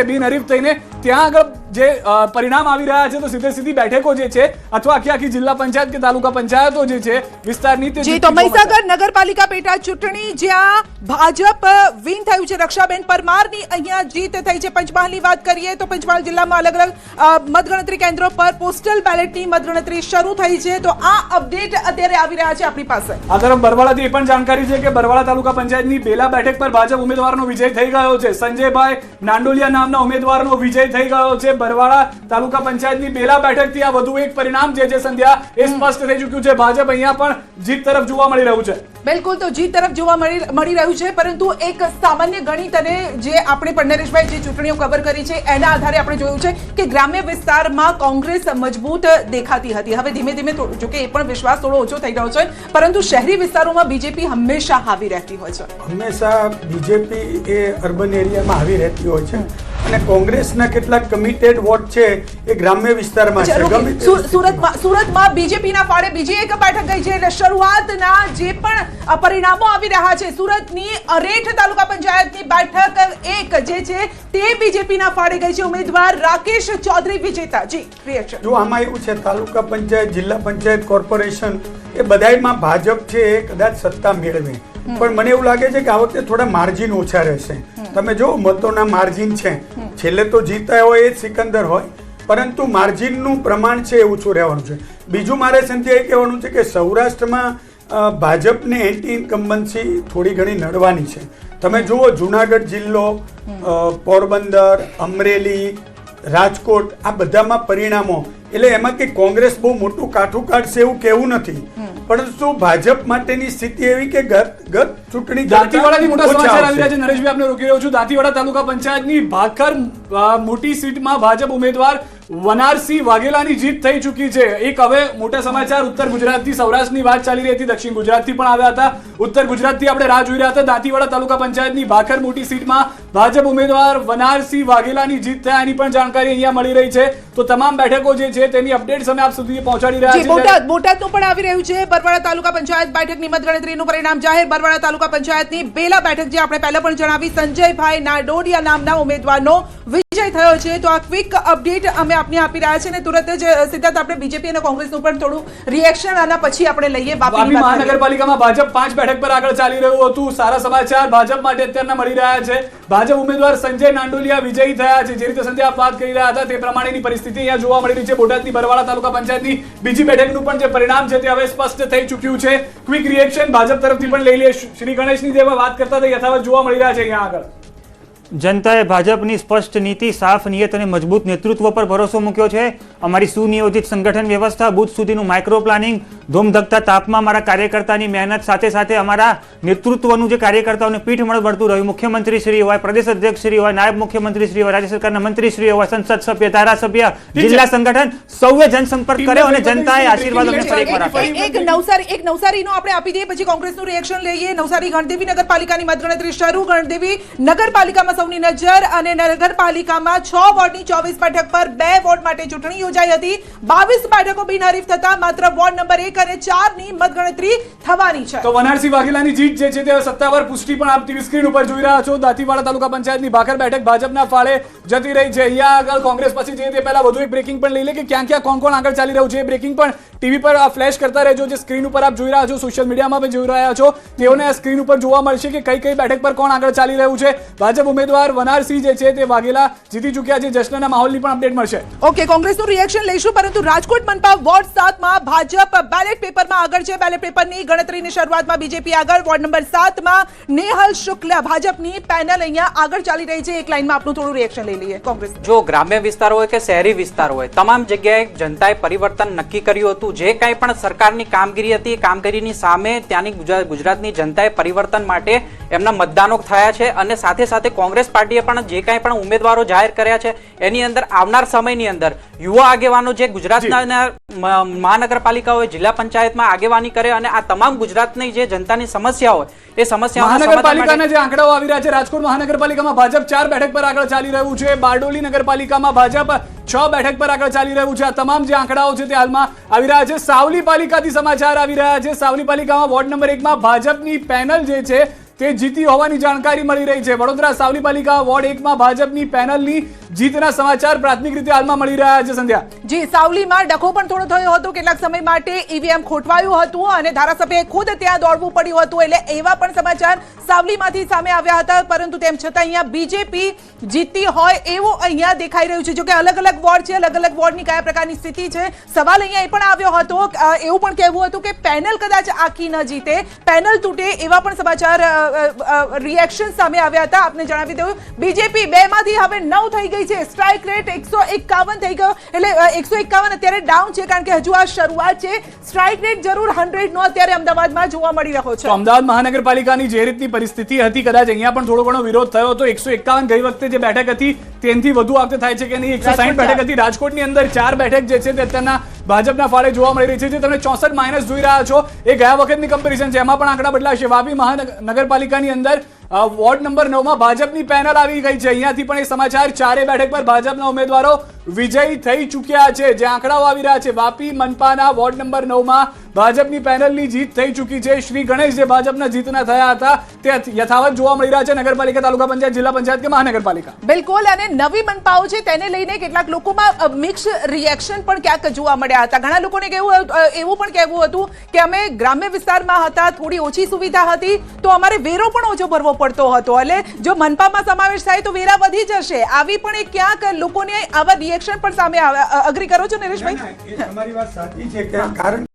બિનહરીફ થઈને ત્યાં આગળ જે પરિણામ આવી રહ્યા છે તો સીધે સીધી બેઠકો જે છે અથવા આખી જિલ્લા પંચાયત કે તાલુકા પંચાયતો જે છે વિસ્તારની તે તો મહીસાગર નગરપાલિકા પેટા ચૂંટણી જ્યાં ભાજપ વિન થયું છે, રક્ષાબેન પરમારની અહીંયા જીત થઈ છે। પંચમહાલની વાત કરીએ તો પંચમહાલ જિલ્લામાં અલગ અલગ મતગણતરી કેન્દ્રો પર પોસ્ટલ બેલેટની મતગણતરી શરૂ થઈ છે। તો આ અપડેટ અત્યારે આવી રહ્યા છે આપણી પાસે। આ તરફ બરવાળાથી એ પણ જાણકારી છે કે બરવાળા તાલુકા પંચાયતની બેલા બેઠક પર ભાજપ ઉમેદવારનો વિજય થઈ ગયો છે। સંજયભાઈ નાંડોલિયા નામના ઉમેદવારનો વિજય થઈ ગયો છે। બરવાળા તાલુકા પંચાયતની બેલા બેઠકથી આ વધુ એક પરિણામ જે છે સંધ્યા એ સ્પષ્ટ થઈ ચૂક્યું છે। ભાજપ અહીંયા પણ જીત તરફ જોવા મળી રહ્યું છે। બિલકુલ, તો જીત તરફ જોવા મળી રહ્યું છે, પરંતુ એક સામાન્ય ગણિત અને જે આપણે પણ નરેશભાઈ જે ચૂંટણીઓ કવર કરી છે એના આધારે આપણે જોયું છે કે ગ્રામ્ય વિસ્તારમાં કોંગ્રેસ મજબૂત દેખાતી હતી। હવે ધીમે ધીમે જો કે એ પણ વિશ્વાસ થોડો ઓછો થઈ રહ્યો છે, પરંતુ શહેરી વિસ્તારોમાં બીજેપી હંમેશા હાવી રહેતી હોય છે। હંમેશા બીજેપી એ અર્બન એરિયામાં હાવી રહેતી હોય છે અને કોંગ્રેસના કેટલાક કમિટેડ વોટ છે એ ગ્રામ્ય વિસ્તારમાં છે। સુરતમાં બીજેપીના ફાળે બીજી એક બેઠક ગઈ છે, એટલે શરૂઆતના જે પણ પરિણામો આવી રહ્યા છે, સુરતની અરેઠ તાલુકા પંચાયતની બેઠક એક જે છે તે બીજેપીના ફાળે ગઈ છે। ઉમેદવાર રાકેશ ચૌધરી વિજેતા। જી રિએક્શન જો આમાં એવું છે, તાલુકા પંચાયત, જિલ્લા પંચાયત, કોર્પોરેશન એ બધાયમાં ભાજપ છે એ કદાચ સત્તા મેળવે, પણ મને એવું લાગે છે કે આ વખતે થોડા માર્જિન ઓછા રહેશે। તમે જો મતોના માર્જિન છે, છેલ્લે તો જીતા હોય એ સિકંદર હોય, પરંતુ માર્જિનનું પ્રમાણ છે એ ઓછું રહેવાનું છે। બીજું મારે સંધ્યા એ કહેવાનું છે કે સૌરાષ્ટ્રમાં ભાજપને એન્ટી ઇન્કમ્બન્સી થોડી ઘણી નડવાની છે। તમે જુઓ જુનાગઢ જિલ્લો, પોરબંદર, અમરેલી, રાજકોટ આ બધામાં પરિણામો, એટલે એમાં કે કોંગ્રેસ બહુ મોટું કાઠું કાઢશે એવું કહેવું નથી, પરંતુ ભાજપ માટેની સ્થિતિ એવી કે ગત ચૂંટણી દાંતીવાડાથી મોટા સમાચાર આવી રહ્યા છે। નરેશભાઈ આપને રોકી રહ્યો છું। દાંતીવાડા તાલુકા પંચાયતની ભાખર મોટી સીટમાં ભાજપ ઉમેદવાર વનારસિંહ વાઘેલાની જીત થઈ ચૂકી છે। એક હવે મોટા સમાચાર ઉત્તર ગુજરાતથી સૌરાષ્ટ્રની વાત ચાલી રહી હતી, દક્ષિણ ગુજરાતથી પણ આવ્યા હતા, ઉત્તર ગુજરાતથી આપણે રાહ જોઈ રહ્યા હતા। દાંતીવાડા તાલુકા પંચાયતની ભાખર મોટી સીટમાં ભાજપ ઉમેદવાર વનારસિંહ વાઘેલાની જીત થયા એની પણ જાણકારી અહીંયા મળી રહી છે। તો તમામ બેઠકો જે છે તેની અપડેટ્સ અમે આપ સુધી પહોંચાડી રહ્યા છીએ। બોટાદનું પણ આવી રહ્યું છે। બરવાળા તાલુકા પંચાયત બેઠકની મતગણતરીનું પરિણામ જાહેર। બરવાળા તાલુકા પંચાયતની બેલા બેઠક જે આપણે પહેલા પણ જણાવી, સંજયભાઈ નાડોડિયા નામના ઉમેદવારનો વિજય થયો છે। તો આ ક્વિક અપડેટ અમે આપને આપી રહ્યા છે, ને તુરંત જ સિદ્ધાર્થ આપણે બીજેપી અને કોંગ્રેસનું પણ થોડું રિએક્શન આના પછી આપણે લઈએ। વાપી મહાનગરપાલિકામાં ભાજપ 5 બેઠક પર આગળ ચાલી રહ્યું હતું। સારા સમાચાર ભાજપ માટે અત્યારના મળી રહ્યા છે। ભાજપ ઉમેદવાર સંજય નાંડોલિયા વિજયી થયા છે। જે રીતે સંધ્યા આપ વાત કરી રહ્યા હતા તે પ્રમાણેની પરિસ્થિતિ અહીંયા જોવા મળી રહી છે। બોટાદની બરવાળા તાલુકા પંચાયતની બીજી બેઠકનું પણ જે પરિણામ છે તે હવે સ્પષ્ટ થઈ ચૂક્યું છે। ક્વિક રિએક્શન ભાજપ તરફથી પણ લઈ લે। શ્રી ગણેશની જેવા વાત કરતા હતા યથાવત જોવા મળી રહ્યા છે અહીંયા આગળ। જનતાએ ભાજપની સ્પષ્ટ નીતિ, સાફ નિયત અને મજબૂત નેતૃત્વ પર ભરોસો મૂક્યો છે। અમારી સુનિયોજિત સંગઠન વ્યવસ્થા, બુથ સુધીનું માઇક્રો પ્લાનિંગ, ધૂમધકતા તાપમાં મારા કાર્યકર્તાની મહેનત, સાથે સાથે અમારા નેતૃત્વનું જે કાર્યકર્તાઓને પીઠમળ મળતું રહ્યું, મુખ્યમંત્રી શ્રી હોય, પ્રદેશ અધ્યક્ષ શ્રી હોય, નાયબ મુખ્યમંત્રી શ્રી હોય, રાજ્ય સરકારના મંત્રી શ્રી હોય, સંસદ સભ્ય, ધારાસભ્ય, જિલ્લા સંગઠન સૌએ જનસંપર્ક કર્યો અને જનતાએ આશીર્વાદ અમને ફરી આપ્યા। એક નવસારીનો આપણે આપી દઈએ, પછી કોંગ્રેસનું રિએક્શન લઈએ। નવસારી ગણદેવી નગરપાલિકાની મતગણતરી શરૂ। ગણદેવી નગરપાલિકામાં સૌની નજર, અને નગરપાલિકામાં 6 વોર્ડની 24 બેઠક પર 2 વોર્ડ માટે ચૂંટણી યોજાઈ હતી। 22 બેઠકો બિનહરીફ થતા માત્ર વોર્ડ નંબર 1 અને 4 ની મતગણતરી થવાની છે। તો વનારસિંહ વાઘેલાની જીત જે છે તે સત્તાવાર પુષ્ટિ પણ આપ ટીવી સ્ક્રીન ઉપર જોઈ રહ્યા છો। દાંતીવાડા તાલુકા પંચાયતની ભાખર બેઠક ભાજપના ફાળે જતી રહી છે। અહીંયા આગળ કોંગ્રેસ પછી જઈએ તે પહેલા વધુ એક બ્રેકિંગ પણ લઈ લે કે ક્યાં ક્યાં કોણ આગળ ચાલી રહ્યું છે। બ્રેકિંગ પણ ટીવી પર ફ્લેશ કરતા રહેજો। જે સ્ક્રીન ઉપર આપ જોઈ રહ્યા છો, સોશિયલ મીડિયામાં પણ જોઈ રહ્યા છો, તેઓને આ સ્ક્રીન ઉપર જોવા મળશે કે કઈ બેઠક પર કોણ આગળ ચાલી રહ્યું છે। ભાજપ ઉમેદવાર વનારસિંહ જે છે તે વાઘેલા જીતી ચૂક્યા છે। જશ્નના માહોલની પણ અપડેટ મળશે। ઓકે, કોંગ્રેસનું રિએક્શન લઈશું, પરંતુ રાજકોટ મનપા વોર્ડ 7 માં ભાજપ બેલેટ પેપરમાં આગળ છે। બેલેટ પેપરની ગણતરીની શરૂઆતમાં બીજેપી આગળ। વોર્ડ નંબર 7 માં નેહલ શુક્લ ભાજપની પેનલ અહીંયા આગળ ચાલી રહી છે। એક લાઈનમાં આપનું થોડું રિએક્શન લઈ લઈએ કોંગ્રેસ। જો ગ્રામ્ય વિસ્તાર હોય કે શહેરી વિસ્તાર હોય, તમામ જગ્યાએ જનતાએ પરિવર્તન નક્કી કર્યું હતું। જે કાંઈ પણ સરકારની કામગીરી હતી, કામગીરીની સામે ત્યાંની ગુજરાતની જનતાએ પરિવર્તન માટે એમના મતદાનો થયા છે, અને સાથે સાથે કોંગ્રેસ પાર્ટીએ પણ જે કાંઈ પણ ઉમેદવારો જાહેર કર્યા છે એની અંદર આવનાર સમયની અંદર યુવા આગેવાનો જે ગુજરાતના મહાનગરપાલિકા હોય, જિલ્લા પંચાયતમાં આગેવાની કરે અને આ તમામ ગુજરાતની જે જનતાની સમસ્યા હોય એ સમસ્યાઓ મહાનગરપાલિકાના જે આંકડાઓ આવી રહ્યા છે, રાજકોટ મહાનગરપાલિકામાં ભાજપ 4 બેઠક પર આગળ ચાલી રહ્યું છે। બારડોલી નગરપાલિકામાં ભાજપ 6 બેઠક પર આગળ ચાલી રહ્યું છે। આ તમામ જે આંકડાઓ છે તે હાલમાં આવી રહ્યા છે। સાવલી પાલિકાથી સમાચાર આવી રહ્યા છે। સાવલી પાલિકામાં વોર્ડ નંબર 1 માં ભાજપની પેનલ જે છે તે જીતી હોવાની જાણકારી મળી રહી છે. વડોદરા સાવલી પાલિકા વોર્ડ 1 માં ભાજપની પેનલની જીતના સમાચાર પ્રાથમિક રીતે હાલમાં મળી રહ્યા છે. સંધ્યા, જી, સાવલીમાં ડખો પણ થોડો થયો હતો. કેટલાક સમય માટે ઈવીએમ ખોટવાયું હતું અને ધારાસભ્યએ ખુદ ત્યાં દોડવું પડ્યું હતું. એટલે એવા પણ સમાચાર સાવલીમાંથી સામે આવ્યા હતા. પરંતુ તેમ છતાં અહીંયા બીજેપી જીતતી હોય એવું અહીંયા દેખાઈ રહ્યું છે. જો કે અલગ અલગ વોર્ડ છે, અલગ અલગ વોર્ડની કયા પ્રકારની સ્થિતિ છે. સવાલ અહીંયા એ પણ આવ્યો હતો, એવું પણ કહેવું હતું કે પેનલ કદાચ આખી ન જીતે, પેનલ તૂટે, એવા પણ સમાચાર રિએક્શન સામે આવ્યા હતા. આપને જણાવી દઉં, બીજેપી 2 માંથી હવે 9 થઈ ગઈ છે. સ્ટ્રાઇક રેટ 151 થઈ ગયો. એટલે 151 અત્યારે ડાઉન છે, કારણ કે હજુ આ શરૂઆત છે. સ્ટ્રાઇક રેટ જરૂર 100 નો અત્યારે અમદાવાદમાં જોવા મળી રહ્યો છે. તો અમદાવાદ મહાનગરપાલિકાની જે રીતની પરિસ્થિતિ હતી, કદાચ અહીંયા પણ થોડો ઘણો વિરોધ થયો હતો. 151 ગઈ વખતે જે બેઠક હતી તેનાથી વધુ આ વખતે થાય છે કે નહીં? 160 બેઠક હતી. રાજકોટની અંદર 4 બેઠક જે છે તે અત્યારના ભાજપના ફાળે જોવા મળી રહી છે. જે તમે 64 માઇનસ જોઈ રહ્યા છો એ ગયા વખતની કમ્પેરિઝન છે. એમાં પણ આંકડા બદલાશે. વાપી મહાનગરપાલિકાની અંદર વોર્ડ નંબર 9 માં ભાજપની પેનલ આવી ગઈ છે. અહીંયાથી પણ એ સમાચાર 4 બેઠક પર ભાજપના ઉમેદવારો વિજયી થઈ ચૂક્યા છે. જે આંકડાઓ આવી રહ્યા છે, વાપી મનપાના વોર્ડ નંબર 9 માં ભાજપની પેનલની જીત થઈ ચૂકી છે. શ્રી ગણેશ જે ભાજપના જીતના થયા હતા તે યથાવત જોવા મળી રહ્યા છે. નગરપાલિકા, તાલુકા પંચાયત, જિલ્લા પંચાયત કે મહાનગરપાલિકા, બિલકુલ. અને નવી મનપાઓ છે તેને લઈને કેટલાક લોકોમાં મિક્સ રિએક્શન પણ ક્યાંક જોવા મળ્યા હતા. ઘણા લોકોને એવું પણ કહેવું હતું કે અમે ગ્રામ્ય વિસ્તારમાં હતા, થોડી ઓછી સુવિધા હતી, તો અમારે વેરો પણ ઓછો ભરવો પડતો હતો. એટલે જો મનપામાં સમાવેશ થાય તો વેરા વધી જશે. આવી પણ એક ક્યાંક લોકોને આવા રિએક્શન પણ સામે અગ્રી કરો છો નરેશભાઈ? તમારી વાત સાચી છે કે કારણ